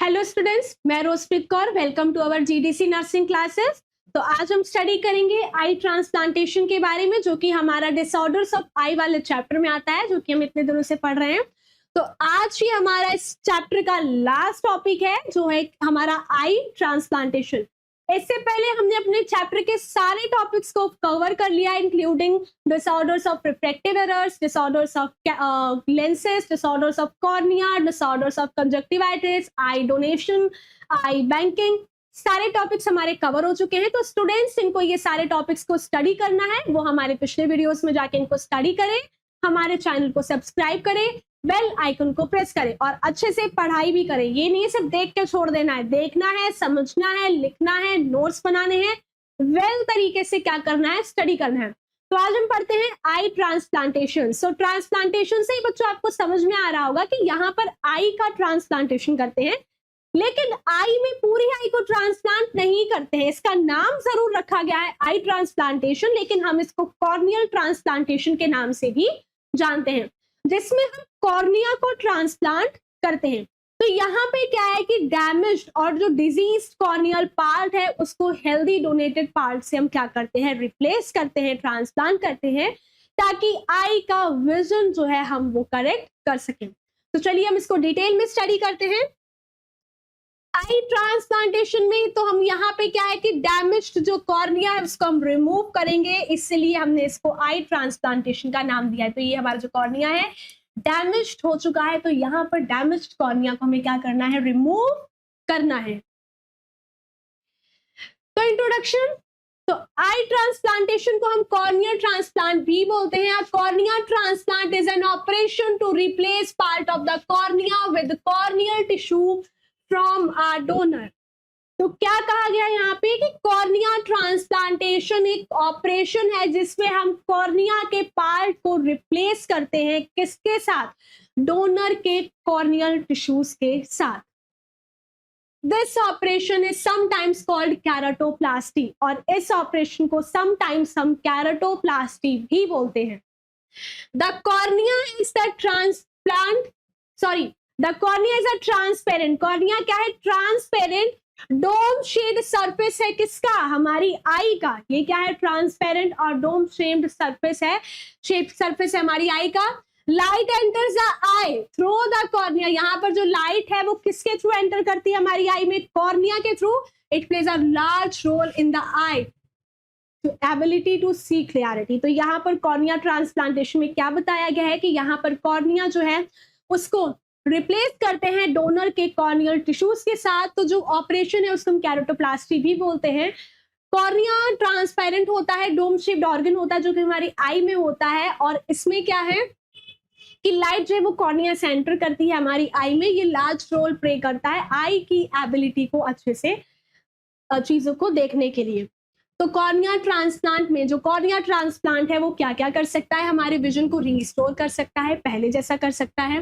Hello students, मैं Rozpreet Kaur. Welcome to our GDC nursing classes. तो आज हम स्टडी करेंगे आई ट्रांसप्लांटेशन के बारे में, जो कि हमारा डिसऑर्डर्स ऑफ आई वाले चैप्टर में आता है, जो कि हम इतने दिनों से पढ़ रहे हैं। तो आज ही हमारा इस चैप्टर का लास्ट टॉपिक है, जो है हमारा आई ट्रांसप्लांटेशन। इससे पहले हमने अपने चैप्टर के सारे टॉपिक्स को कवर कर लिया, including disorders of refractive errors, disorders of lenses, disorders of cornea, disorders of conjunctivitis, I donation, I banking. सारे टॉपिक्स हमारे कवर हो चुके हैं। तो स्टूडेंट्स, इनको ये सारे टॉपिक्स को स्टडी करना है, वो हमारे पिछले वीडियोस में जाके इनको स्टडी करें, हमारे चैनल को सब्सक्राइब करें, बेल आइकन को प्रेस करें और अच्छे से पढ़ाई भी करें। ये नहीं सिर्फ देख के छोड़ देना है, देखना है, समझना है, लिखना है, नोट्स बनाने हैं, वेल तरीके से क्या करना है, स्टडी करना है। तो आज हम पढ़ते हैं आई ट्रांसप्लांटेशन। सो ट्रांसप्लांटेशन से ही बच्चों आपको समझ में आ रहा होगा कि यहाँ पर आई का ट्रांसप्लांटेशन करते हैं, लेकिन आई में पूरी आई को ट्रांसप्लांट नहीं करते हैं। इसका नाम जरूर रखा गया है आई ट्रांसप्लांटेशन, लेकिन हम इसको कॉर्नियल ट्रांसप्लांटेशन के नाम से भी जानते हैं, जिसमें हम कॉर्निया को ट्रांसप्लांट करते हैं। तो यहाँ पे क्या है कि डैमेज्ड और जो डिजीज कॉर्नियल पार्ट है, उसको हेल्दी डोनेटेड पार्ट से हम क्या करते हैं, रिप्लेस करते हैं, ट्रांसप्लांट करते हैं, ताकि आई का विजन जो है हम वो करेक्ट कर सकें। तो चलिए हम इसको डिटेल में स्टडी करते हैं। आई ट्रांसप्लांटेशन में तो हम यहाँ पे क्या है कि डैमेज्ड जो कॉर्निया है उसको हम रिमूव करेंगे, इसलिए हमने इसको आई ट्रांसप्लांटेशन का नाम दिया है। तो ये हमारा जो कॉर्निया है डैमेज्ड हो चुका है, तो यहाँ पर डैमेज्ड कॉर्निया को हमें क्या करना है, रिमूव करना है। तो इंट्रोडक्शन, तो आई ट्रांसप्लांटेशन को हम कॉर्निया ट्रांसप्लांट भी बोलते हैं। Cornea transplant is an operation to replace part of the cornea with corneal tissue from a donor. तो क्या कहा गया यहाँ पे कि कॉर्निया ट्रांसप्लांटेशन एक ऑपरेशन है जिसमें हम कॉर्निया के पार्ट को रिप्लेस करते हैं, किसके साथ, डोनर के कॉर्नियल टिश्यूज के साथ। This operation is sometimes called keratoplasty, और इस ऑपरेशन को समटाइम्स हम कैराटोप्लास्टी भी बोलते हैं। The cornea is the transplant the cornea is a transparent, cornea क्या है, ट्रांसपेरेंट डोम शेड सरफेस है, किसका, हमारी आई का। ये क्या है, ट्रांसपेरेंट और डोम शेप्ड सरफेस है, शेप सरफेस है हमारी आई का। Light enters the I through the cornea, यहाँ पर जो लाइट है वो किसके थ्रू एंटर करती है हमारी आई में, कॉर्निया के थ्रू। It plays a large role in the eye ability to see clarity. तो यहाँ पर कॉर्निया ट्रांसप्लांटेशन में क्या बताया गया है कि यहाँ पर कॉर्निया जो है उसको रिप्लेस करते हैं डोनर के कॉर्नियल टिश्यूज के साथ। तो जो ऑपरेशन है उसको हम कैरोटोप्लास्टी भी बोलते हैं। कॉर्निया ट्रांसपेरेंट होता है, डोम शेप्ड ऑर्गन होता है जो कि हमारी आई में होता है, और इसमें क्या है कि लाइट जो है वो कॉर्निया से एंटर करती है हमारी आई में। ये लार्ज रोल प्ले करता है आई की एबिलिटी को अच्छे से चीजों को देखने के लिए। तो कॉर्निया ट्रांसप्लांट में जो कॉर्निया ट्रांसप्लांट है वो क्या क्या कर सकता है, हमारे विजन को रिस्टोर कर सकता है, पहले जैसा कर सकता है,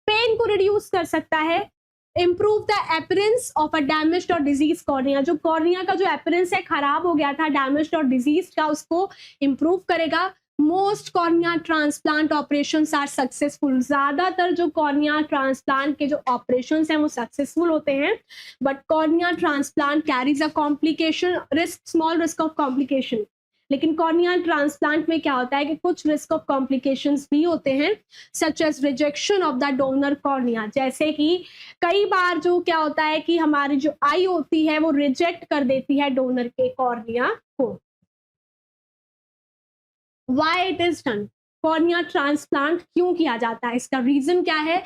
पेन को रिड्यूस कर सकता है, improve the appearance of a damaged और डिजीज कॉर्निया। जो कॉर्निया का जो अपीयरेंस है खराब हो गया था, डैमेज्ड और डिजीज का, उसको इम्प्रूव करेगा। Most cornea transplant operations are successful, ज्यादातर जो कॉर्निया ट्रांसप्लांट के जो ऑपरेशंस हैं वो सक्सेसफुल होते हैं, but cornea transplant carries a complication risk, small risk of complication. लेकिन कॉर्निया ट्रांसप्लांट में क्या होता है कि कुछ रिस्क ऑफ कॉम्प्लिकेशंस भी होते हैं, such as rejection of the donor cornea. जैसे कि कई बार जो क्या होता है कि हमारी जो आई होती है वो रिजेक्ट कर देती है डोनर के कॉर्निया को। Why it is done? Cornea transplant क्यों किया जाता है, इसका रीजन क्या है।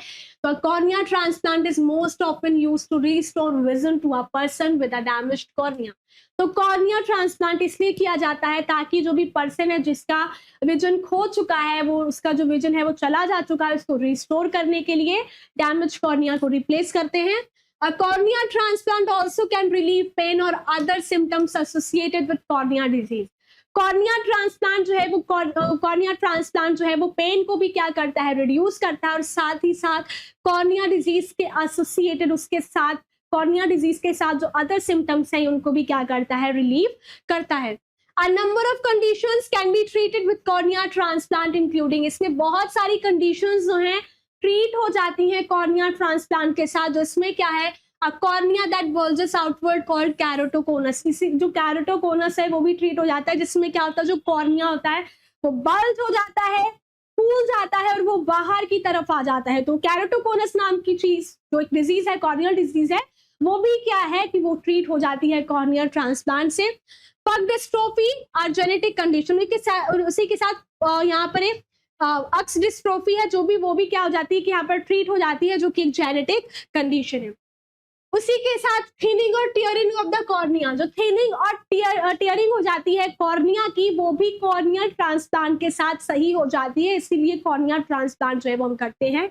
तो cornea transplant is most often used to restore vision to a person with a damaged cornea. तो कॉर्निया ट्रांसप्लांट इसलिए किया जाता है ताकि जो भी पर्सन है जिसका विजन खो चुका है, वो उसका जो विजन है वो चला जा चुका है, उसको रिस्टोर करने के लिए डैमेज कॉर्निया को रिप्लेस करते हैं। A cornea transplant also can relieve pain or other symptoms associated with cornea disease. Cornea transplant जो है वो कॉर्निया ट्रांसप्लांट जो है वो पेन को भी क्या करता है, रिड्यूस करता है, और साथ ही साथ कॉर्निया डिजीज के एसोसिएटेड उसके साथ कॉर्निया डिजीज के साथ जो अदर सिम्टम्स हैं उनको भी क्या करता है, रिलीव करता है। A number of conditions can be treated with cornea transplant including, इसमें बहुत सारी कंडीशंस जो हैं ट्रीट हो जाती हैं कॉर्निया ट्रांसप्लांट के साथ, जिसमें क्या है, A cornea that bulges outward called keratoconus. इसी जो keratoconus है वो भी ट्रीट हो जाता है, जिसमें क्या होता है, जो कॉर्निया होता है वो बल्ज हो जाता है, फूल जाता है और वो बाहर की तरफ आ जाता है। तो keratoconus नाम की चीज जो एक डिजीज है, कॉर्नियल डिजीज है, वो भी क्या है कि वो ट्रीट हो जाती है कॉर्नियल ट्रांसप्लांट से। पग डिस्ट्रोफी और जेनेटिक कंडीशन, उसी के साथ यहाँ पर एक अक्स डिस्ट्रोफी है, जो भी वो भी क्या हो जाती है कि यहाँ पर ट्रीट हो जाती है, जो कि एक जेनेटिक कंडीशन है। उसी के साथ थिनिंग और टियरिंग ऑफ द कॉर्निया, जो थिनिंग और टियरिंग हो जाती है कॉर्निया की, वो भी कॉर्नियल ट्रांसप्लांट के साथ सही हो जाती है, इसीलिए कॉर्निया ट्रांसप्लांट जो है वो हम करते हैं।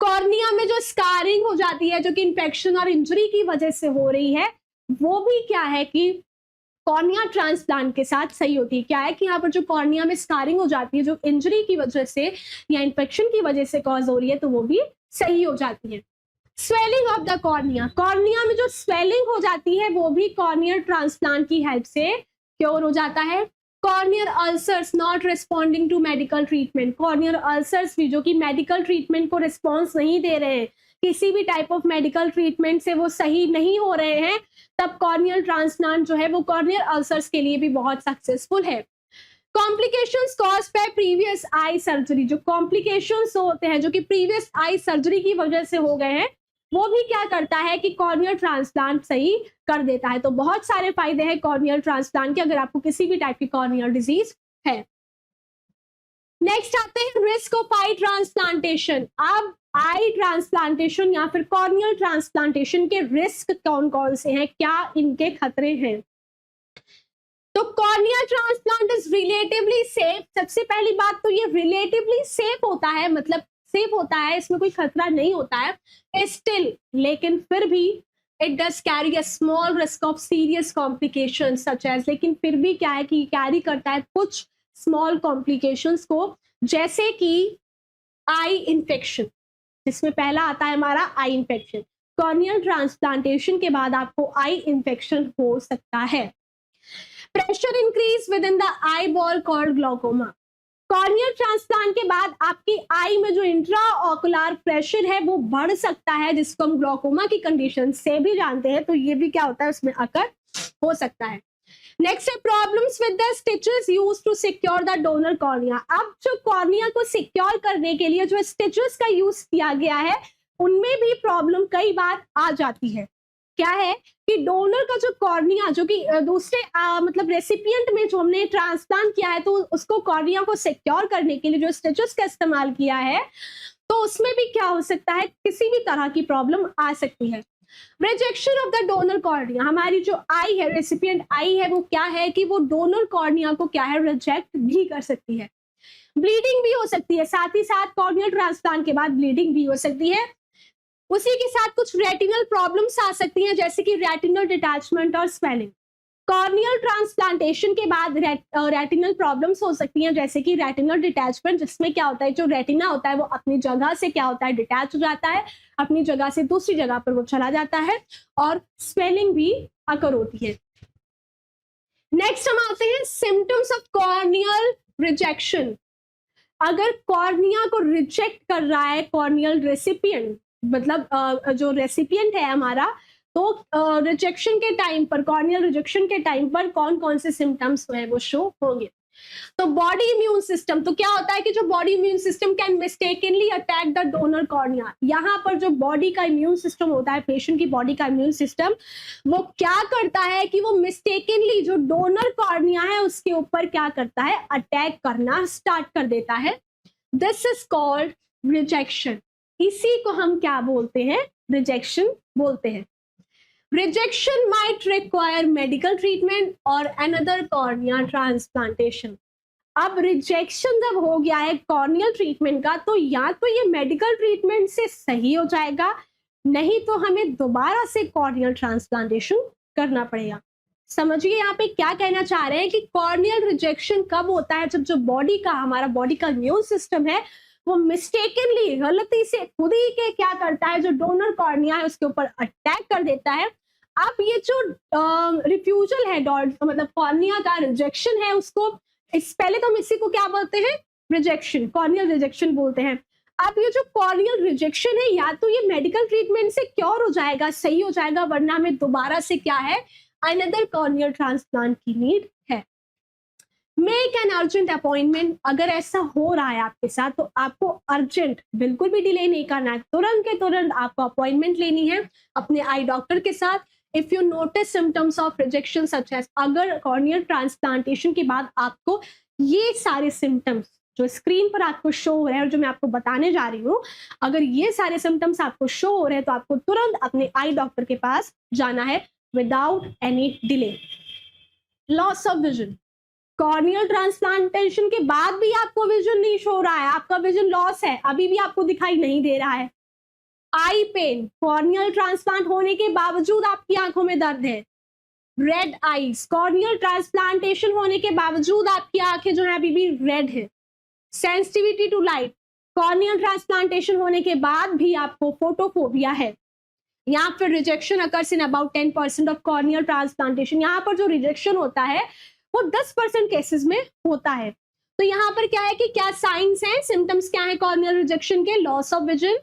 कॉर्निया में जो स्कारिंग हो जाती है, जो कि इन्फेक्शन और इंजरी की वजह से हो रही है, वो भी क्या है कि कॉर्निया ट्रांसप्लांट के साथ सही होती है। क्या है कि यहाँ पर जो कॉर्निया में स्कारिंग हो जाती है, जो इंजरी की वजह से या इन्फेक्शन की वजह से कॉज हो रही है, तो वो भी सही हो जाती है। Swelling of the cornea, cornea में जो स्वेलिंग हो जाती है वो भी कॉर्नियल ट्रांसप्लांट की हेल्प से क्योर हो जाता है। Corneal ulcers not responding to medical treatment, corneal ulcers भी जो कि मेडिकल ट्रीटमेंट को रिस्पॉन्स नहीं दे रहे हैं, किसी भी टाइप ऑफ मेडिकल ट्रीटमेंट से वो सही नहीं हो रहे हैं, तब कॉर्नियल ट्रांसप्लांट जो है वो कॉर्नियल अल्सर्स के लिए भी बहुत सक्सेसफुल है। Complications caused by previous eye surgery, जो कॉम्प्लिकेशंस होते हैं जो कि प्रीवियस आई सर्जरी की वजह से हो गए हैं, वो भी क्या करता है कि कॉर्नियल ट्रांसप्लांट सही कर देता है। तो बहुत सारे फायदे हैं कॉर्नियल ट्रांसप्लांट के, अगर आपको किसी भी टाइप की कॉर्नियल डिजीज है। नेक्स्ट आते हैं रिस्क ऑफ आई ट्रांसप्लांटेशन। अब आई ट्रांसप्लांटेशन या फिर कॉर्नियल ट्रांसप्लांटेशन के रिस्क कौन कौन से हैं, क्या इनके खतरे हैं। तो corneal transplant is relatively safe. सबसे पहली बात तो ये रिलेटिवली सेफ होता है, मतलब सेफ होता है, इसमें कोई खतरा नहीं होता है स्टिल, लेकिन फिर भी it does carry a small risk of serious complications such as, लेकिन फिर भी क्या है कि कैरी करता है कुछ स्मॉल कॉम्प्लिकेशंस को, जैसे कि आई इन्फेक्शन, जिसमें पहला आता है हमारा आई इन्फेक्शन। कॉर्नियल ट्रांसप्लांटेशन के बाद आपको आई इन्फेक्शन हो सकता है। Pressure increase with in the eye ball called glaucoma. Corneal transplant के बाद आपकी आई में जो इंट्रा ऑकुलर प्रेशर है वो बढ़ सकता है, जिसको हम ग्लाइकोमा की कंडीशन से भी जानते हैं, तो ये भी क्या होता है, उसमें अकर हो सकता है। नेक्स्ट है problems with the stitches used to secure the donor cornea. अब जो कॉर्निया को सिक्योर करने के लिए जो स्टिचेस का यूज किया गया है, उनमें भी प्रॉब्लम कई बार आ जाती है। क्या है कि डोनर का जो कॉर्निया, जो कि दूसरे मतलब रेसिपिएंट में जो हमने ट्रांसप्लांट किया है, तो उसको कॉर्निया को सिक्योर करने के लिए जो स्टिचेस का इस्तेमाल किया है, तो उसमें भी क्या हो सकता है, किसी भी तरह की प्रॉब्लम आ सकती है। Rejection of the donor cornea, हमारी जो आई है, रेसिपिएंट आई है, वो क्या है कि वो डोनर कॉर्निया को क्या है, रिजेक्ट भी कर सकती है। ब्लीडिंग भी हो सकती है, साथ ही साथ कॉर्नियल ट्रांसप्लांट के बाद ब्लीडिंग भी हो सकती है। उसी के साथ कुछ रेटिनल प्रॉब्लम्स आ सकती हैं, जैसे कि रेटिनल डिटैचमेंट और स्वेलिंग। कॉर्नियल ट्रांसप्लांटेशन के बाद रेटिनल प्रॉब्लम्स हो सकती हैं, जैसे कि रेटिनल डिटैचमेंट, जिसमें क्या होता है, जो रेटिना होता है वो अपनी जगह से क्या होता है, डिटैच हो जाता है, अपनी जगह से दूसरी जगह पर वो चला जाता है, और स्वेलिंग भी अकर होती है। नेक्स्ट हम आते हैं सिम्टम्स ऑफ कॉर्नियल रिजेक्शन। अगर कॉर्निया को रिजेक्ट कर रहा है कॉर्नियल रेसिपिएंट, मतलब जो रेसिपिएंट है हमारा, तो रिजेक्शन के टाइम पर, कॉर्नियल रिजेक्शन के टाइम पर कौन कौन से सिम्टम्स है वो शो होंगे। तो बॉडी इम्यून सिस्टम, तो क्या होता है कि जो body immune system can mistakenly attack the donor cornea. यहाँ पर जो बॉडी का इम्यून सिस्टम होता है, पेशेंट की बॉडी का इम्यून सिस्टम, वो क्या करता है कि वो मिस्टेकनली जो डोनर कॉर्निया है उसके ऊपर क्या करता है, अटैक करना स्टार्ट कर देता है। This is called rejection. इसी को हम क्या बोलते हैं, रिजेक्शन बोलते हैं। Rejection might require medical treatment और अनदर कॉर्निया ट्रांसप्लांटेशन। अब रिजेक्शन जब हो गया है कॉर्नियल ट्रीटमेंट का, तो या तो ये मेडिकल ट्रीटमेंट से सही हो जाएगा, नहीं तो हमें दोबारा से कॉर्नियल ट्रांसप्लांटेशन करना पड़ेगा। समझिए यहाँ पे क्या कहना चाह रहे हैं कि कॉर्नियल रिजेक्शन कब होता है, जब जो बॉडी का, हमारा बॉडी का इम्यून सिस्टम है, वो मिस्टेकनली, गलती से खुद ही के क्या करता है, जो डोनर कॉर्निया है उसके ऊपर अटैक कर देता है। अब ये जो रिफ्यूजल है, मतलब कॉर्निया का रिजेक्शन है, उसको पहले तो हम इसी को क्या बोलते हैं, रिजेक्शन, कॉर्नियल रिजेक्शन बोलते हैं। अब ये जो कॉर्नियल रिजेक्शन है, या तो ये मेडिकल ट्रीटमेंट से क्योर हो जाएगा, सही हो जाएगा, वरना में दोबारा से क्या है, अनदर कॉर्नियल ट्रांसप्लांट की नीड है। मेक एन अर्जेंट अपॉइंटमेंट, अगर ऐसा हो रहा है आपके साथ तो आपको अर्जेंट, बिल्कुल भी डिले नहीं करना है, तुरंत के तुरंत आपको अपॉइंटमेंट लेनी है अपने आई डॉक्टर के साथ। If you notice symptoms of rejection such as, अगर कॉर्नियल ट्रांसप्लांटेशन के बाद आपको ये सारे सिम्टम्स जो स्क्रीन पर आपको शो हो रहे हैं और जो मैं आपको बताने जा रही हूँ, अगर ये सारे सिम्टम्स आपको शो हो रहे हैं तो आपको तुरंत अपने आई डॉक्टर के पास जाना है without any delay. Loss of vision, corneal transplantation के बाद भी आपको विजन नहीं शो रहा है, आपका विजन लॉस है, अभी भी आपको दिखाई नहीं दे रहा है। आई पेन, कॉर्नियल ट्रांसप्लांट होने के बावजूद आपकी आंखों में दर्द है। रेड आईज, कॉर्नियल ट्रांसप्लांटेशन होने के बावजूद आपकी आंखें जो है अभी भी रेड है। Sensitivity to light, corneal transplantation होने के बाद भी आपको फोटोफोबिया है। यहाँ पर rejection occurs in about 10% of corneal transplantation, यहाँ पर जो रिजेक्शन होता है वो 10% केसेस में होता है। तो यहाँ पर क्या है कि क्या साइंस हैं, सिम्टम्स क्या है कॉर्नियल रिजेक्शन के, loss of vision,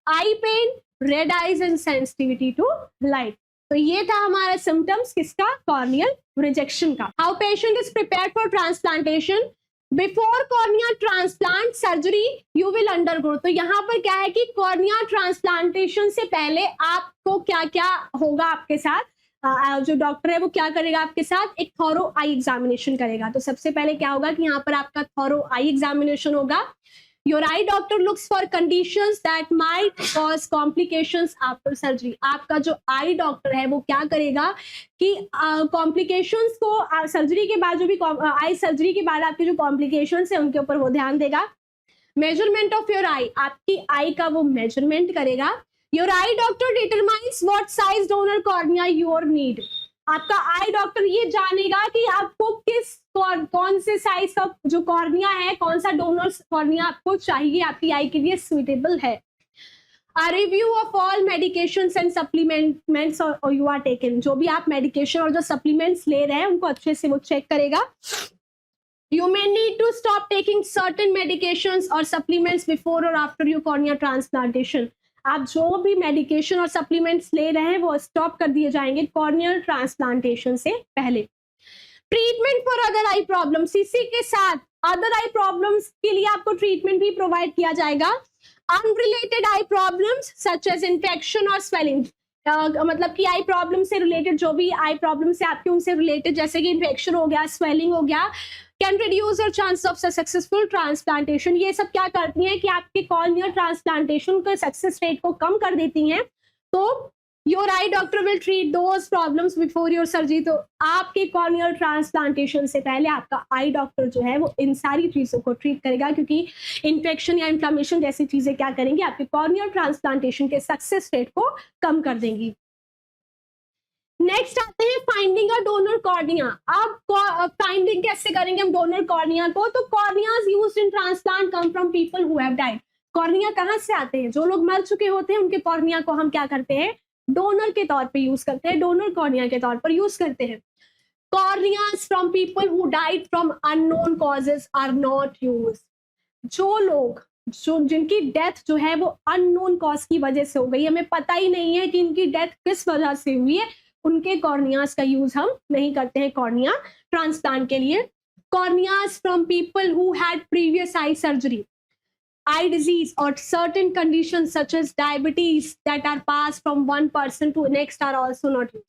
eye pain, red eyes and sensitivity to light. तो ये था हमारा सिम्टम्स किसका, कॉर्नियल रिजेक्शन का। How patient is prepared for transplantation, before cornea transplant surgery you will undergo. तो यहाँ पर क्या है कि कॉर्निया ट्रांसप्लांटेशन से पहले आपको क्या क्या होगा आपके साथ, जो डॉक्टर है वो क्या करेगा आपके साथ, एक थॉरो आई एग्जामिनेशन करेगा। तो सबसे पहले क्या होगा कि यहाँ पर आपका थॉरो आई एग्जामिनेशन होगा। Your eye doctor looks for conditions that might cause complications after surgery. आपका जो आई डॉक्टर है वो क्या करेगा कि कॉम्प्लिकेशंस को सर्जरी के बाद, जो भी आई सर्जरी के बाद आपके जो कॉम्प्लिकेशंस है उनके ऊपर वो ध्यान देगा। मेजरमेंट ऑफ योर आई, आपकी आई का वो मेजरमेंट करेगा। Your eye doctor determines what size donor cornea your need. आपका आई डॉक्टर ये जानेगा कि आपको किस कौन से साइज का जो कॉर्निया है, कौन सा डोनर कॉर्निया आपको चाहिए, आपकी आई के लिए सुइटेबल है। A review of all medications and supplements or you are taken, जो भी आप मेडिकेशन और जो सप्लीमेंट्स ले रहे हैं उनको अच्छे से वो चेक करेगा। You may need to stop taking certain medications or supplements before or after your cornea transplantation. आप जो भी मेडिकेशन और सप्लीमेंट्स ले रहे हैं वो स्टॉप कर दिए जाएंगे कॉर्नियल ट्रांसप्लांटेशन से पहले। Treatment for other I problems, इसी के साथ अदर आई प्रॉब्लम्स के लिए आपको ट्रीटमेंट भी प्रोवाइड किया जाएगा। अनरिलेटेड आई प्रॉब्लम्स सच एज इन्फेक्शन और स्वेलिंग, मतलब कि आई प्रॉब्लम से रिलेटेड, जो भी आई प्रॉब्लम से आपके उनसे रिलेटेड, जैसे कि इन्फेक्शन हो गया, स्वेलिंग हो गया, can reduce your chance of successful transplantation. ये सब क्या करती हैं कि आपके कॉर्नियल ट्रांसप्लांटेशन के सक्सेस रेट को कम कर देती हैं। तो your eye doctor will treat those problems before your surgery. तो आपके कॉर्नियल ट्रांसप्लांटेशन से पहले आपका आई डॉक्टर जो है वो इन सारी चीज़ों को ट्रीट करेगा, क्योंकि इन्फेक्शन या इन्फ्लेमेशन जैसी चीज़ें क्या करेंगी, आपके कॉर्नियल ट्रांसप्लांटेशन के सक्सेस रेट को कम कर देंगी। नेक्स्ट आते हैं फाइंडिंग अ डोनर कॉर्निया। अब फाइंडिंग कैसे करेंगे हम डोनर कॉर्निया को, तो corneas used in transplant come from people who have died. Cornea कहाँ से आते हैं, जो लोग मर चुके होते हैं उनके कॉर्निया को हम क्या करते हैं, डोनर के तौर पे यूज करते हैं, डोनर कॉर्निया के तौर पर यूज करते हैं। Corneas from people who died from unknown causes are not use. जो लोग जिनकी डेथ जो है वो अननोन कॉज की वजह से हो गई, हमें पता ही नहीं है कि इनकी डेथ किस वजह से हुई है, उनके कॉर्नियाज का यूज हम नहीं करते हैं कॉर्निया ट्रांसप्लांट के लिए। Corneas from people who had previous eye surgery, eye disease or certain conditions such as diabetes that are passed from one person to next are also not used.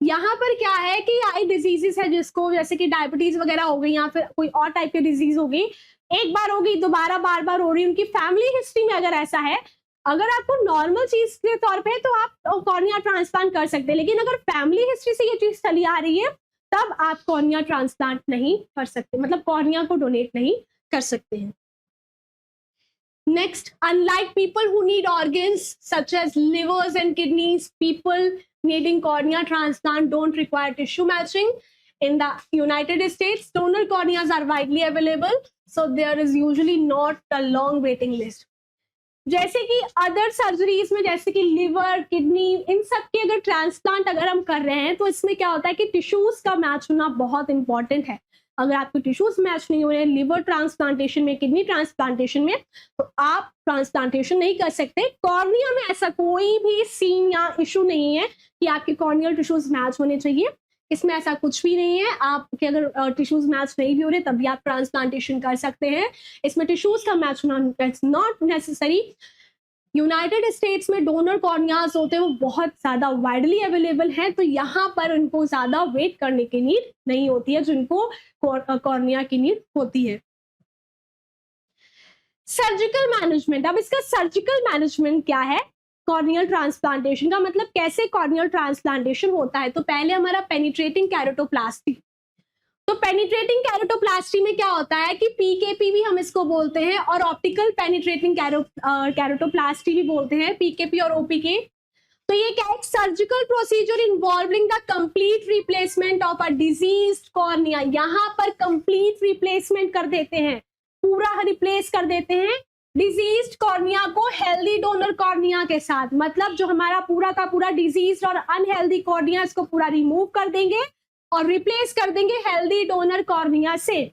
यहाँ पर क्या है कि आई डिजीजेस है जिसको, जैसे कि डायबिटीज वगैरह हो गई या फिर कोई और टाइप की डिजीज हो गई, एक बार हो गई दोबारा बार बार हो रही, उनकी फैमिली हिस्ट्री में अगर ऐसा है, अगर आपको नॉर्मल चीज के तौर पे तो आप कॉर्निया ट्रांसप्लांट कर सकते हैं, लेकिन अगर फैमिली हिस्ट्री से ये चीज चली आ रही है तब आप कॉर्निया ट्रांसप्लांट नहीं कर सकते, मतलब कॉर्निया को डोनेट नहीं कर सकते हैं। Next, unlike people who need organs such as livers and kidneys, people needing cornea transplant don't require tissue matching. In the United States, donor corneas are widely available, so there is usually not a long waiting list. जैसे कि other surgeries में, जैसे कि liver, kidney, इन सब के अगर transplant अगर हम कर रहे हैं तो इसमें क्या होता है कि टिश्यूज का मैच होना बहुत इंपॉर्टेंट है। अगर आपके टिश्यूज मैच नहीं हो रहे लिवर ट्रांसप्लांटेशन में, किडनी ट्रांसप्लांटेशन में, तो आप ट्रांसप्लांटेशन नहीं कर सकते। कॉर्निया में ऐसा कोई भी सीन या इशू नहीं है कि आपके कॉर्नियल टिश्यूज मैच होने चाहिए, इसमें ऐसा कुछ भी नहीं है। आपके अगर टिश्यूज मैच नहीं भी हो रहे तब भी आप ट्रांसप्लांटेशन कर सकते हैं। इसमें टिश्यूज का मैच होना it's not necessary. United states में डोनर कॉर्नियाज होते हैं वो बहुत ज्यादा वाइडली अवेलेबल हैं, तो यहाँ पर उनको ज्यादा वेट करने की नीड नहीं होती है जिनको कॉर्निया की नीड होती है। सर्जिकल मैनेजमेंट, अब इसका सर्जिकल मैनेजमेंट क्या है? कॉर्नियल ट्रांसप्लांटेशन का मतलब कैसे कॉर्नियल ट्रांसप्लांटेशन होता है। तो पहले हमारा पेनिट्रेटिंग कैरोटोप्लास्टी, तो पेनिट्रेटिंग कैरोटोप्लास्टी में क्या होता है कि पीकेपी भी हम इसको बोलते हैं और ऑप्टिकल पेनिट्रेटिंग कैरोटोप्लास्टी भी बोलते हैं, पीकेपी और ओपीके। तो ये क्या है? Surgical procedure involving the complete replacement of a diseased cornea. यहाँ पर कंप्लीट रिप्लेसमेंट कर देते हैं, पूरा रिप्लेस कर देते हैं डिजीज्ड कॉर्निया को हेल्दी डोनर कॉर्निया के साथ। मतलब जो हमारा पूरा का पूरा डिजीज्ड और अनहेल्दी कॉर्निया इसको पूरा रिमूव कर देंगे और रिप्लेस कर देंगे हेल्दी डोनर कॉर्निया से।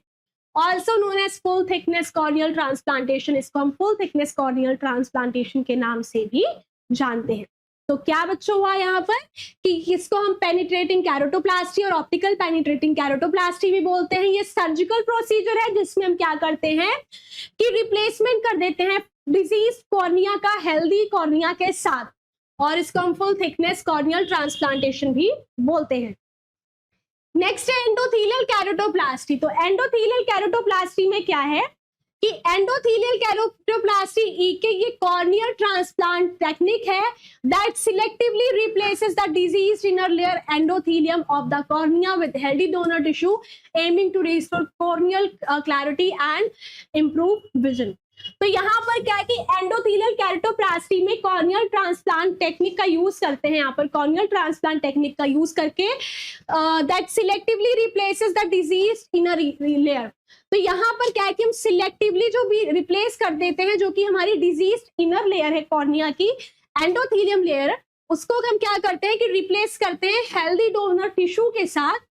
Also known as full thickness corneal transplantation, इसको हम फुल थिकनेस कॉर्नियल ट्रांसप्लांटेशन के नाम से भी जानते हैं। तो क्या बच्चों हुआ यहाँ पर कि इसको हम पेनिट्रेटिंग कैरोटोप्लास्टी और ऑप्टिकल पेनिट्रेटिंग कैरोटोप्लास्टी भी बोलते हैं। ये सर्जिकल प्रोसीजर है जिसमें हम क्या करते हैं कि रिप्लेसमेंट कर देते हैं डिजीज कॉर्निया का हेल्दी कॉर्निया के साथ, और इसको हम फुल थिकनेस कॉर्नियल ट्रांसप्लांटेशन भी बोलते हैं। नेक्स्ट है एंडोथेलियल कैरोटोप्लास्टी। तो एंडोथेलियल कैरोटोप्लास्टी में क्या है कि एंडोथेलियल कैरोटोप्लास्टी ये कॉर्नियल ट्रांसप्लांट टेक्निक है that selectively replaces the diseased inner layer endothelium of the cornea with healthy donor tissue aiming to restore corneal clarity and improve vision. तो यहाँ पर क्या है कि एंडोथेलियल कैरोटोप्लास्टी में कॉर्नियल ट्रांसप्लांट टेक्निक का use करते हैं। यहाँ पर कॉर्नियल ट्रांसप्लांट टेक्निक का यूज करके that selectively replaces the diseased inner layer. तो यहाँ पर क्या है कि हम सिलेक्टिवली जो भी रिप्लेस कर देते हैं जो कि हमारी डिजीज्ड इनर लेयर है कॉर्निया की, एंडोथेलियम लेयर, उसको हम क्या करते हैं कि रिप्लेस करते हैं हेल्दी डोनर टिश्यू के साथ।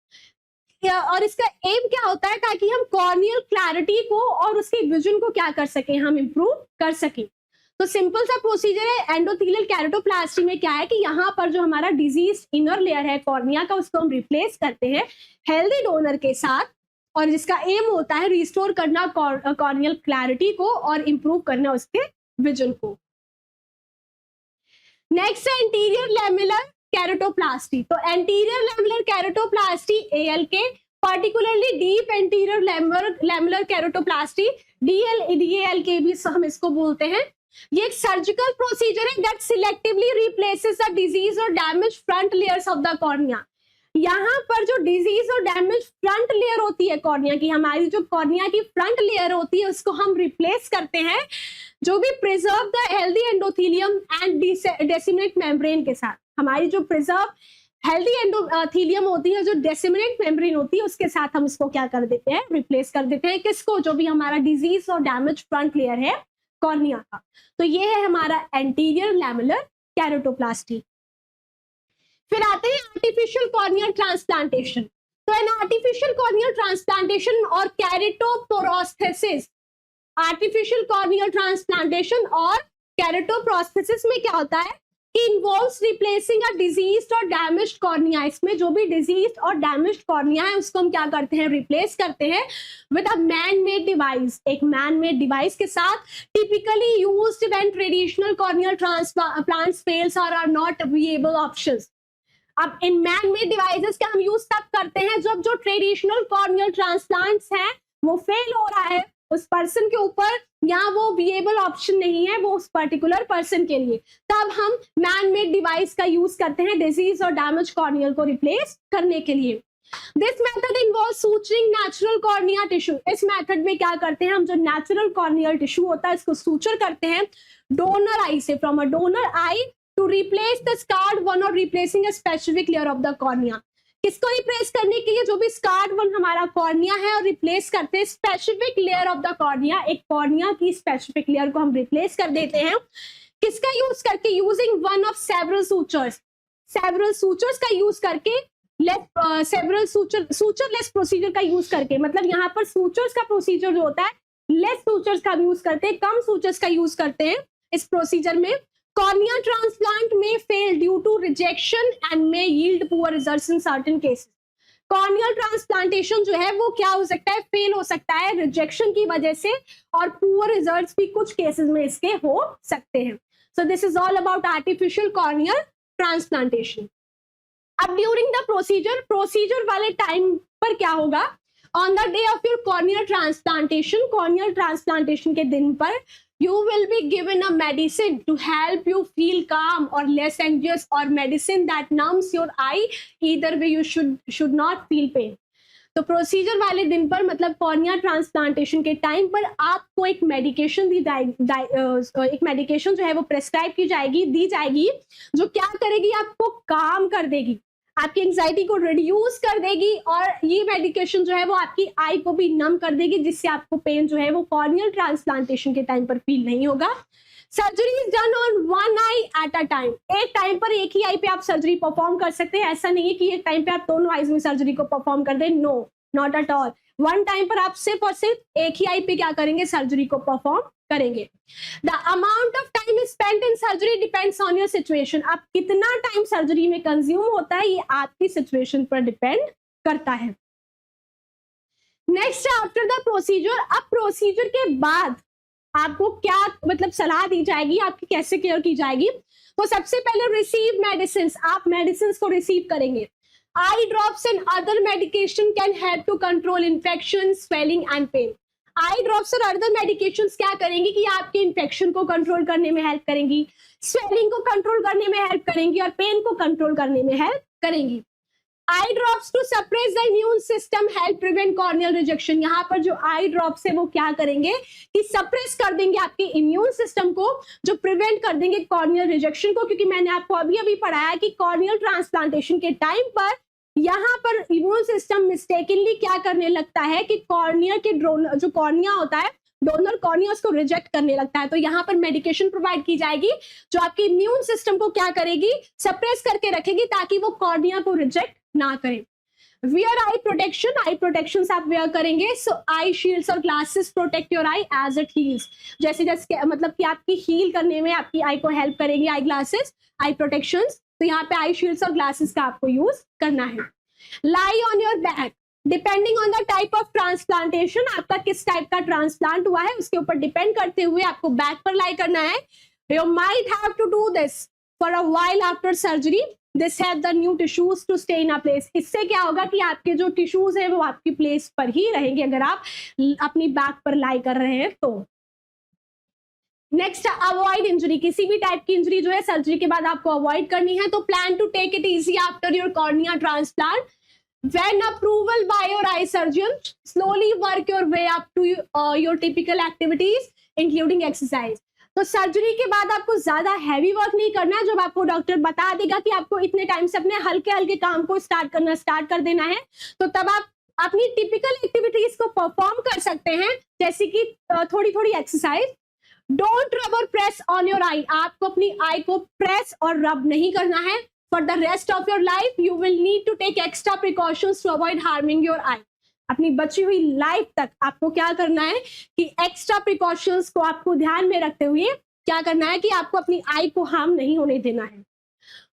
और इसका एम क्या होता है ताकि हम कॉर्नियल क्लैरिटी को और उसके विजन को क्या कर सके, हम इंप्रूव कर सके। तो सिंपल सा प्रोसीजर है एंडोथेलियल कैरोटोप्लास्टी में क्या है कि यहाँ पर जो हमारा डिजीज इनर लेयर है कॉर्निया का उसको हम रिप्लेस करते हैं हेल्दी डोनर के साथ, और जिसका एम होता है रिस्टोर करना कॉर्नियल क्लैरिटी को और इंप्रूव करना उसके विजन को। नेक्स्ट है एंटीरियर लैमेलर कैरोटोप्लास्टी। तो anterior lamellar keratoplasty ALK, particularly deep anterior lamellar keratoplasty DALK भी हम इसको बोलते हैं। ये एक सर्जिकल प्रोसीजर है that selectively replaces the disease और damage front layers of the cornea. यहाँ पर जो डिजीज और डैमेज फ्रंट लेयर होती है कॉर्निया की, हमारी जो कॉर्निया की फ्रंट लेयर होती है उसको हम रिप्लेस करते हैं जो भी preserve the healthy endothelium and disseminate membrane के साथ। हमारी जो प्रिजर्व हेल्दी एंडोथेलियम होती है, जो डेसिमिनेट मेम्ब्रेन होती है, उसके साथ हम इसको क्या कर देते हैं, रिप्लेस कर देते हैं। किसको? जो भी हमारा डिजीज और डैमेज फ्रंट लेयर है कॉर्निया का। तो ये है हमारा एंटीरियर लैमेलर कैरोटोप्लास्टी। फिर आते हैं आर्टिफिशियल कॉर्नियल ट्रांसप्लांटेशन। तो एन आर्टिफिशियल कॉर्नियल ट्रांसप्लांटेशन और कैरेटोप्रोस्थेसिस, आर्टिफिशियल कॉर्नियल ट्रांसप्लांटेशन और कैरेटोप्रोस्थेसिस में क्या होता है कि इन्वॉल्व्स रिप्लेसिंग अ डिजीज्ड और डैमेज्ड कॉर्निया। इसमें जो भी डिजीज्ड और डैमेज्ड कॉर्निया है उसको हम क्या करते हैं, रिप्लेस करते हैं with a man made device, एक मैन मेड डिवाइस के साथ, typically used when traditional corneal transplants fails और आर नॉट विएबल ऑप्शंस। अब इन मैन मेड डिवाइसेस का हम यूज तब करते हैं जब जो ट्रेडिशनल कॉर्नियल ट्रांसप्लांट्स हैं वो फेल हो रहा है उस पर्सन के ऊपर, या वो विएबल ऑप्शन नहीं है वो उस पर्टिकुलर पर्सन के लिए, तब हम मैन मेड डिवाइस का यूज करते हैं डिजीज और डैमेज कॉर्नियल को रिप्लेस करने के लिए। This method involve suturing natural cornea tissue. इस मेथड में क्या करते हैं हम, जो नेचुरल कॉर्नियल टिश्यू होता है इसको सूचर करते हैं डोनर आई से, from a donor eye to replace the scarred one और replacing a specific layer of the cornea. किसको रिप्लेस करने के लिए, जो भी स्कार्ड वन हमारा कॉर्निया है और रिप्लेस करते हैं specific layer of the cornea, एक कॉर्निया की स्पेसिफिक लेयर को हम रिप्लेस कर देते हैं। किसका यूज करके, using one of several sutures, several sutures का यूज करके सेवरल सूचरलेस प्रोसीजर का यूज करके, मतलब यहाँ पर सूचर्स का प्रोसीजर जो होता है लेस सूचर्स का यूज करते हैं, कम सूचर्स का यूज करते हैं इस प्रोसीजर में। कॉर्निया ट्रांसप्लांट में fail due to rejection and may yield poor results in certain cases. Corneal transplantation जो है वो क्या हो सकता है, फेल हो सकता है रिजेक्शन की वजह से, और पुअर रिजल्ट्स भी कुछ केसेस में इसके हो सकते हैं। So this is all about artificial corneal transplantation. अब ड्यूरिंग द प्रोसीजर वाले टाइम पर क्या होगा, on the day of your corneal transplantation के दिन पर you will be given a medicine to help you feel calm or less anxious, or medicine that numbs your eye, either way you should not feel pain। तो procedure वाले दिन पर, मतलब cornea transplantation के time पर आपको एक medication एक मेडिकेशन जो है वो प्रेस्क्राइब की जाएगी, दी जाएगी, जो क्या करेगी, आपको काम कर देगी, आपकी एंजाइटी को रिड्यूस कर देगी, और ये मेडिकेशन जो है वो आपकी आई को भी नम कर देगी, जिससे आपको पेन जो है वो कॉर्नियल ट्रांसप्लांटेशन के टाइम पर फील नहीं होगा। Surgery is done on one I at a time. एक टाइम पर एक ही आई पे आप सर्जरी परफॉर्म कर सकते हैं। ऐसा नहीं है कि एक टाइम पे आप दोनों आईज में सर्जरी को परफॉर्म कर दें, no, not at all. One time पर आप सिर्फ और सिर्फ एक ही आई पे क्या करेंगे, सर्जरी को परफॉर्म करेंगे। The amount of time spent in surgery depends on your situation. आप कितना टाइम सर्जरी में कंज्यूम होता है ये आपकी सिचुएशन पर डिपेंड करता है। नेक्स्ट, आफ्टर द प्रोसीजर, अब प्रोसीजर के बाद आपको क्या मतलब सलाह दी जाएगी, आपकी कैसे केयर की जाएगी। तो सबसे पहले रिसीव मेडिसिन, आप मेडिसिन को रिसीव करेंगे। Eye drops and other medication can help to control infection, swelling and pain. Eye drops और अदर मेडिकेशंस क्या करेंगी कि आपके इन्फेक्शन को कंट्रोल करने में हेल्प करेंगी, स्वेलिंग को कंट्रोल करने में हेल्प करेंगी, और पेन को कंट्रोल करने में हेल्प करेंगी। Eye drops to suppress the immune system help prevent corneal rejection. यहाँ पर जो आई ड्रॉप्स है वो क्या करेंगे कि सप्रेस कर देंगे आपके इम्यून सिस्टम को, जो प्रिवेंट कर देंगे कॉर्नियल रिजेक्शन को। क्योंकि मैंने आपको अभी अभी पढ़ाया कि कॉर्नियल ट्रांसप्लांटेशन के टाइम पर यहाँ पर इम्यून सिस्टम मिस्टेकनली क्या करने लगता है कि कॉर्निया के जो कॉर्निया होता है, डोनर कॉर्निया, उसको रिजेक्ट करने लगता है। तो यहाँ पर मेडिकेशन प्रोवाइड की जाएगी जो आपके इम्यून सिस्टम को क्या करेगी, सप्रेस करके रखेगी, ताकि वो कॉर्निया को रिजेक्ट ना करें। Wear eye protection, eye protection आप वेयर करेंगे। सो आई शील्ड्स और glasses protect your eye as it heals. जैसे जैसे मतलब कि आपकी हील करने में आपकी आई को हेल्प करेंगे आई ग्लासेस, आई प्रोटेक्शंस। तो यहाँ पे आई शील्ड्स और ग्लासेस का आपको यूज करना है। Lie on your back, depending on the type of transplantation, आपका किस टाइप का ट्रांसप्लांट हुआ है उसके ऊपर डिपेंड करते हुए आपको बैक पर लाई करना है। You might have to do this for a while after surgery, this have the new tissues to stay in a place. इससे क्या होगा कि आपके जो टिश्यूज है वो आपकी प्लेस पर ही रहेंगे अगर आप अपनी बैक पर लाई कर रहे हैं तो। नेक्स्ट, अवॉइड इंजरी, किसी भी टाइप की इंजरी जो है सर्जरी के बाद आपको अवॉइड करनी है। तो plan to take it easy after your cornea transplant. When approval by your eye surgeon, slowly work your way up to your typical activities, including exercise. तो सर्जरी के बाद आपको ज्यादा हैवी वर्क नहीं करना है। जब आपको डॉक्टर बता देगा कि आपको इतने टाइम से अपने हल्के हल्के काम को स्टार्ट कर देना है, तो तब आप अपनी टिपिकल एक्टिविटीज को परफॉर्म कर सकते हैं, जैसे कि थोड़ी थोड़ी एक्सरसाइज। डोंट रब और प्रेस ऑन योर आई, आपको अपनी आई को प्रेस और रब नहीं करना है। For the rest of your life, you will need to take extra precautions to avoid harming your eye. अपनी बची हुई लाइफ तक आपको क्या करना है कि एक्स्ट्रा प्रिकॉशंस को आपको ध्यान में रखते हुए क्या करना है कि आपको अपनी आई को हार्म नहीं होने देना है।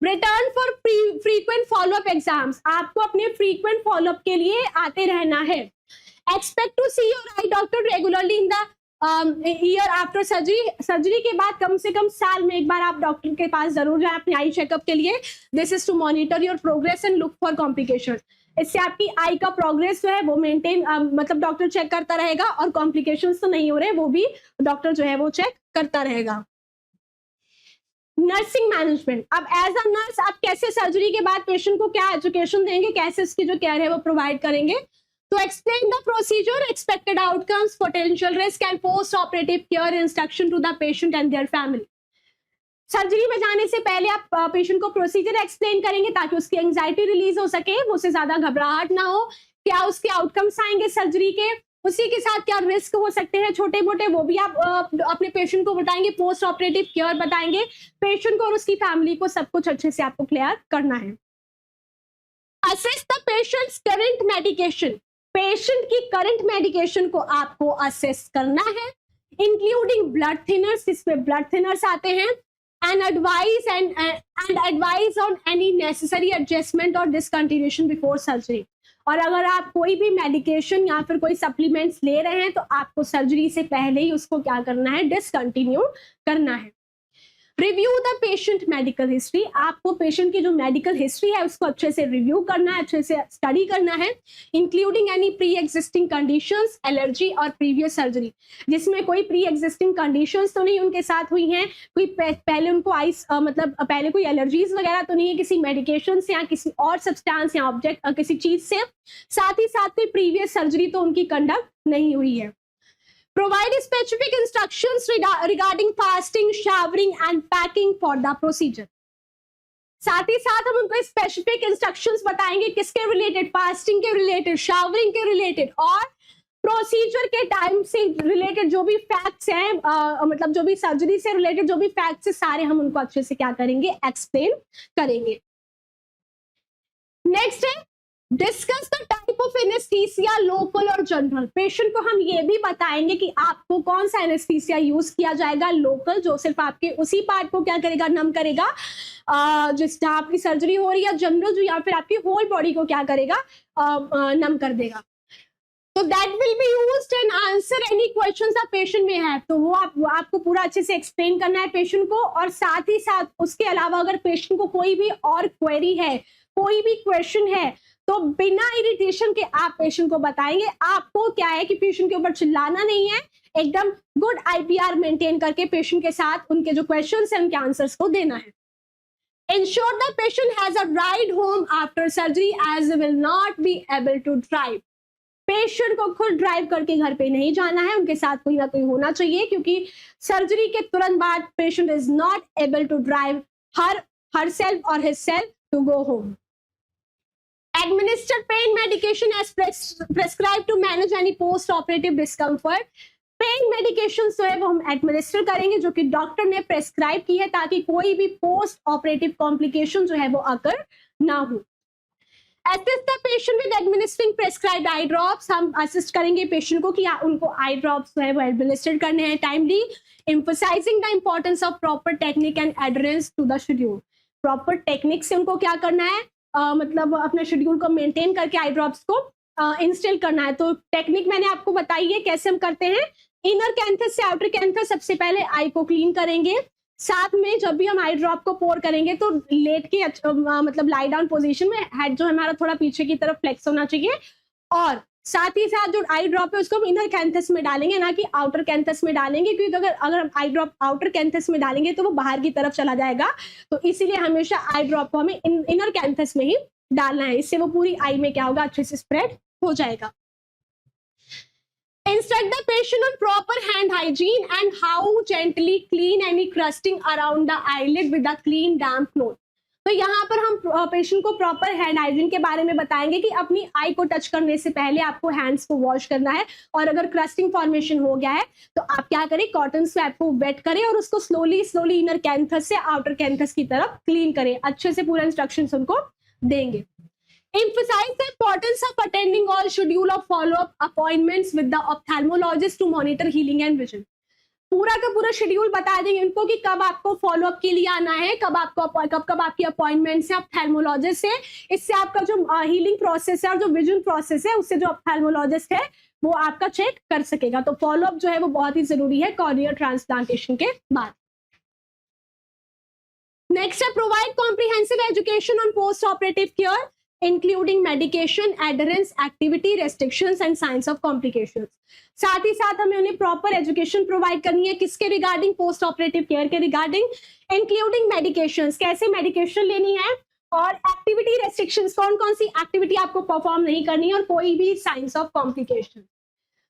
Return for frequent follow up exams, आपको अपने फ्रीक्वेंट फॉलोअप के लिए आते रहना है। Expect to see your eye doctor regularly in the year after surgery, surgery के बाद कम से कम साल में एक बार आप डॉक्टर के पास जरूर जाए अपने आई चेकअप के लिए। This is to monitor your progress and look for complication. इससे आपकी आई का प्रोग्रेस जो है वो मेंटेन मतलब डॉक्टर चेक करता रहेगा, और कॉम्प्लिकेशंस तो नहीं हो रहे वो भी डॉक्टर जो है वो चेक करता रहेगा। नर्सिंग मैनेजमेंट, अब एज अ नर्स आप कैसे सर्जरी के बाद पेशेंट को क्या एजुकेशन देंगे, कैसे इसकी जो केयर है वो प्रोवाइड करेंगे। तो explain the procedure, expected outcomes, potential risk and post operative care instruction to the patient and their family. Surgery में जाने से पहले आप पेशेंट को प्रोसीजर एक्सप्लेन करेंगे ताकि उसकी एंजाइटी रिलीज हो सके, वो उससे ज्यादा घबराहट ना हो। क्या उसके आउटकम्स आएंगे सर्जरी के, उसी के साथ क्या रिस्क हो सकते हैं छोटे मोटे, वो भी आप अपने पेशेंट को बताएंगे। पोस्ट ऑपरेटिव केयर बताएंगे। पेशेंट को और उसकी फैमिली को सब कुछ अच्छे से आपको क्लियर करना है। Assess the patients current medication, patient की करंट मेडिकेशन को आपको असेस करना है, इंक्लूडिंग ब्लड थिनर्स, इसमें ब्लड थिनर्स आते हैं, and advice on any necessary adjustment और डिसकंटिन्यूएशन बिफोर सर्जरी। और अगर आप कोई भी मेडिकेशन या फिर कोई सप्लीमेंट्स ले रहे हैं तो आपको सर्जरी से पहले ही उसको क्या करना है, डिसकंटिन्यू करना है। Review the patient medical history, आपको पेशेंट की जो मेडिकल हिस्ट्री है उसको अच्छे से रिव्यू करना है, अच्छे से स्टडी करना है, including any pre existing conditions, allergy और प्रीवियस सर्जरी, जिसमें कोई प्री एग्जिस्टिंग कंडीशंस तो नहीं उनके साथ हुई हैं, कोई पहले उनको मतलब पहले कोई एलर्जीज वगैरह तो नहीं है किसी मेडिकेशन से या किसी और सब्सटेंस या ऑब्जेक्ट किसी चीज से, साथ ही साथ कोई प्रीवियस सर्जरी तो उनकी कंडक्ट नहीं हुई है। Provide specific instructions regarding fasting, showering and packing for the procedure. साथ ही साथ हम उनको स्पेसिफिक इंस्ट्रक्शंस बताएंगे, किसके रिलेटेड, फास्टिंग के रिलेटेड, शावरिंग के रिलेटेड और प्रोसीजर के टाइम से रिलेटेड जो भी फैक्ट्स हैं, मतलब जो भी सर्जरी से रिलेटेड जो भी फैक्ट्स है सारे हम उनको अच्छे से क्या करेंगे, एक्सप्लेन करेंगे। नेक्स्ट है discuss the type of anaesthesia, local और जनरल। पेशेंट को हम ये भी बताएंगे कि आपको कौन सा एनेस्थीसिया यूज किया जाएगा, लोकल जो सिर्फ आपके उसी पार्ट को क्या करेगा, नम करेगा जिस जहां आपकी सर्जरी हो रही है, जनरल जो या फिर आपकी होल बॉडी को क्या करेगा, नम कर देगा। तो that will be used and answer any questions the patient में है, तो वो आपको पूरा अच्छे से एक्सप्लेन करना है पेशेंट को। और साथ ही साथ उसके अलावा अगर पेशेंट को कोई भी और क्वेरी है, कोई भी क्वेश्चन है, तो बिना इरिटेशन के आप पेशेंट को बताएंगे। आपको क्या है कि पेशेंट के ऊपर चिल्लाना नहीं है, एकदम गुड आईपीआर मेंटेन करके पेशेंट के साथ उनके जो क्वेश्चंस हैं उनके आंसर्स को देना है। Ensure the patient has a ride home after surgery as they will not be able to drive. Patient को खुद ड्राइव करके घर पे नहीं जाना है, उनके साथ कोई ना कोई होना चाहिए, क्योंकि सर्जरी के तुरंत बाद patient is not able to drive herself or himself to go home. Administer pain medication as prescribed to manage any post-operative discomfort. Pain medication जो है वो हम एडमिनिस्टर करेंगे जो कि डॉक्टर ने प्रेस्क्राइब की है, ताकि कोई भी पोस्ट ऑपरेटिव कॉम्प्लिकेशन जो है वो अकर ना हो। Assist the patient with administering prescribed eye drops, हम असिस्ट करेंगे पेशेंट को कि उनको आई ड्रॉप्स जो है वो एडमिनिस्टर करने हैं timely. Emphasising the importance of proper technique and adherence to the schedule, proper technique से उनको क्या करना है, मतलब अपने शेड्यूल को मेंटेन करके आई ड्रॉप्स को इंस्टॉल करना है। तो टेक्निक मैंने आपको बताई है कैसे हम करते हैं। इनर कैंथस से आउटर कैंथस सबसे पहले आई को क्लीन करेंगे, साथ में जब भी हम आई ड्रॉप को पोर करेंगे तो लेट के मतलब लाई डाउन पोजीशन में हेड जो हमारा थोड़ा पीछे की तरफ फ्लेक्स होना चाहिए, और साथ ही साथ जो आई ड्रॉप है उसको हम इनर कैंथस में डालेंगे, ना कि आउटर कैंथस में डालेंगे, क्योंकि अगर हम आई ड्रॉप आउटर कैंथस में डालेंगे तो वो बाहर की तरफ चला जाएगा। तो इसीलिए हमेशा आई ड्रॉप को हमें इनर कैंथस में ही डालना है, इससे वो पूरी आई में क्या होगा, अच्छे से स्प्रेड हो जाएगा। Instruct the patient on proper hand hygiene and how gently clean any crusting around the eyelid with a clean damp cloth. तो यहाँ पर हम पेशेंट को प्रॉपर हैंड हाइजीन के बारे में बताएंगे कि अपनी आई को टच करने से पहले आपको हैंड्स को वॉश करना है, और अगर क्रस्टिंग फॉर्मेशन हो गया है तो आप क्या करें, कॉटन स्वैप को वेट करें और उसको स्लोली स्लोली इनर कैंथस से आउटर कैंथस की तरफ क्लीन करें। अच्छे से पूरा इंस्ट्रक्शंस उनको देंगे। Emphasize the importance of attending all schedule of follow-up appointments with the ophthalmologist to monitor healing and vision. पूरा का पूरा शेड्यूल बता देंगे उनको कि कब आपको फॉलोअप के लिए आना है, कब आपकी अपॉइंटमेंट्स है ऑप्थेल्मोलॉजिस्ट से। इससे आपका जो हीलिंग प्रोसेस है और जो विजन प्रोसेस है उससे जो ऑप्थेल्मोलॉजिस्ट है वो आपका चेक कर सकेगा। तो फॉलोअप जो है वो बहुत ही जरूरी है कॉर्नियल ट्रांसप्लांटेशन के बाद। नेक्स्ट है provide comprehensive education on post operative care including medication, adherence, activity restrictions and signs of complications. साथ ही साथ हमें उन्हें प्रॉपर एजुकेशन प्रोवाइड करनी है, किसके रिगार्डिंग, पोस्ट ऑपरेटिव केयर के रिगार्डिंग, इंक्लूडिंग मेडिकेशंस, कैसे मेडिकेशन लेनी है, और एक्टिविटी रेस्ट्रिक्शंस, कौन कौन सी एक्टिविटी आपको परफॉर्म नहीं करनी है, और कोई भी साइंस ऑफ कॉम्प्लिकेशन।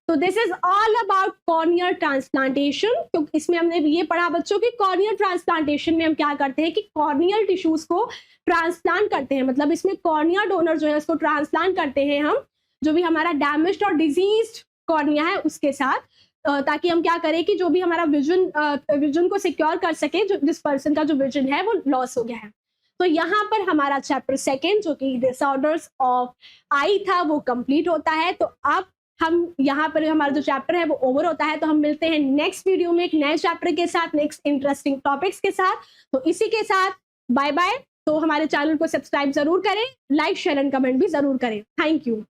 तो this is all about corneal transplantation. तो इसमें हमने ये पढ़ा बच्चों की कॉर्नियल ट्रांसप्लांटेशन में हम क्या करते हैं कि कॉर्नियल टिश्यूज को ट्रांसप्लांट करते हैं, मतलब इसमें कॉर्निया डोनर जो है उसको ट्रांसप्लांट करते हैं हम, जो भी हमारा डैमेज्ड और डिजीज्ड कॉर्निया है उसके साथ, ताकि हम क्या करें कि जो भी हमारा विजन को सिक्योर कर सके, जो जिस पर्सन का जो विजन है वो लॉस हो गया है। तो यहाँ पर हमारा चैप्टर सेकेंड जो कि डिसऑर्डर्स ऑफ आई था वो कंप्लीट होता है। तो अब हम यहाँ पर हमारा जो चैप्टर है वो ओवर होता है। तो हम मिलते हैं नेक्स्ट वीडियो में एक नए चैप्टर के साथ, नेक्स्ट इंटरेस्टिंग टॉपिक्स के साथ। तो इसी के साथ बाय बाय। तो हमारे चैनल को सब्सक्राइब जरूर करें, लाइक शेयर एंड कमेंट भी जरूर करें। Thank you.